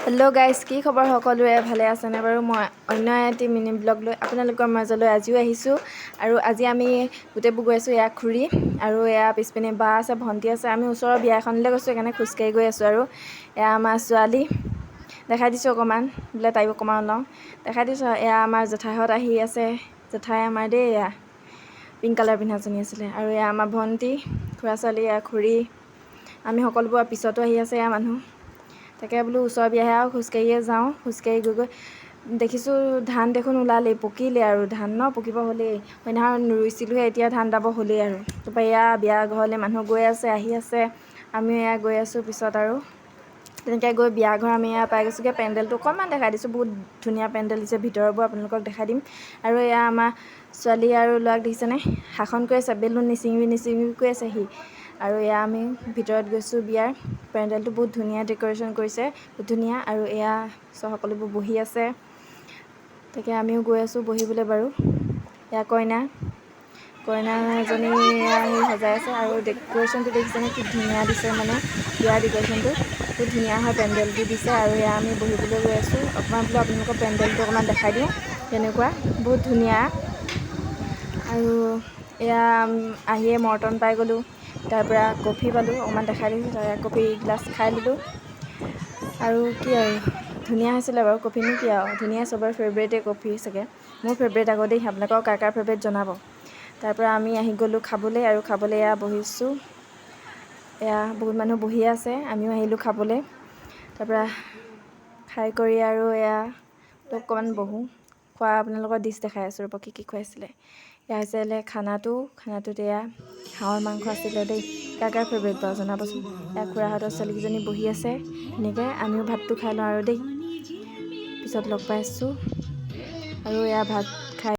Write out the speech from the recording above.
Hello' guys, কি খবৰ? সকলোৰে ভালে আছেনে বাৰু? মই অন্য এটি মিনি ব্লগ লৈ আপোনালোকৰ মাজলৈ আজিও আহিছোঁ। আৰু আজি আমি গোটেইবোৰ গৈ আছোঁ। এয়া খুৰী আৰু এয়া পিছপিনে বা আছে, ভণ্টি আছে। আমি ওচৰৰ বিয়া এখনলৈ গৈছোঁ, সেইকাৰণে খোজকাঢ়ি গৈ আছোঁ। আৰু এয়া আমাৰ ছোৱালী, দেখাই দিছোঁ অকণমান, বোলে তাইক অকণমান ওলাওঁ, দেখাই দিছোঁ। এয়া আমাৰ জেঠাইহঁত আহি আছে, জেঠাই আমাৰ দেই, এয়া পিংক কালাৰ পিন্ধাজনী আছিলে। আৰু এয়া আমাৰ ভণ্টি, খুৰা ছোৱালী, এয়া খুৰী, আমি সকলোবোৰ পিছতো আহি আছে এয়া মানুহ। তাকে বোলো ওচৰৰ বিয়াহে আৰু খোজকাঢ়িয়ে যাওঁ। খোজকাঢ়ি গৈ দেখিছোঁ ধান দেখোন ওলালেই, পকিলে আৰু ধান পকিব হ'লেই। সেইদিনাখন ৰুইছিলোঁহে, এতিয়া ধান দাব হ'লেই আৰু। তাৰপৰা এয়া বিয়া ঘৰলৈ মানুহ গৈ আছে, আহি আছে, আমিও এয়া গৈ আছোঁ পিছত। আৰু তেনেকৈ গৈ বিয়া ঘৰ আমি এয়া পাই গৈছোঁগৈ। পেণ্ডেলটো অকণমান দেখাই দিছোঁ, বহুত ধুনীয়া পেণ্ডেল দিছে, ভিতৰবোৰ আপোনালোকক দেখাই দিম। আৰু এয়া আমাৰ ছোৱালী আৰু ল'ৰাক দেখিছেনে, শাসন কৰি আছে, বেলুন নিচিঙিবি নিচিঙিবি কৈ আছে সি। আৰু এয়া আমি ভিতৰত গৈছোঁ বিয়াৰ। পেণ্ডেলটো বহুত ধুনীয়া ডেক'ৰেশ্যন কৰিছে, বহুত ধুনীয়া। আৰু এয়া সকলোবোৰ বহি আছে, তাকে আমিও গৈ আছোঁ বহিবলৈ বাৰু। এয়া কইনাজনী আহি সজাই আছে। আৰু ডেক'ৰেশ্যনটো দেখিছেনে, কি ধুনীয়া দিছে, মানে বিয়াৰ ডেক'ৰেশ্যনটো বহুত ধুনীয়া হয়, পেণ্ডেলটো দিছে। আৰু এয়া আমি বহিবলৈ গৈ আছোঁ। অকণমান বোলো আপোনালোকৰ পেণ্ডেলটো অকণমান দেখাই দিওঁ, কেনেকুৱা বহুত ধুনীয়া। আৰু এয়া আহিয়ে মৰ্টন পাই গ'লোঁ, তাৰপৰা কফি পালোঁ, অকণমান দেখাই দিছোঁ। তাৰ কফি গিলাচ খাই দিলোঁ। আৰু কি আৰু ধুনীয়া হৈছিলে বাৰু, কফিনো কি আৰু ধুনীয়া, চবৰে ফেভৰেটেই কফি চাগে। মোৰ ফেভৰেট আকৌ দেই, আপোনালোকৰ কাৰ কাৰ ফেভৰেট জনাব। তাৰপৰা আমি আহি গ'লোঁ খাবলৈ। আৰু খাবলৈ এয়া বহিছোঁ, এয়া বহুত মানুহ বহি আছে, আমিও আহিলোঁ খাবলৈ। তাৰপৰা খাই কৰি আৰু এয়া অকণমান বহোঁ, খোৱা আপোনালোকৰ ডিছ দেখাই আছোঁ ৰ'ব, কি খুৱাইছিলে। এয়া হৈছিলে খানাটোত এয়া হাঁহৰ মাংস আছিলে দেই। কাৰ কাৰ ফেভৰেট বাৰু জনাবচোন। এয়া খুৰাহঁতৰ ছোৱালীকেইজনী বহি আছে ধুনীয়াকৈ, আমিও ভাতটো খাই লওঁ আৰু দেই, পিছত লগ পাইছোঁ। আৰু এয়া ভাত খাই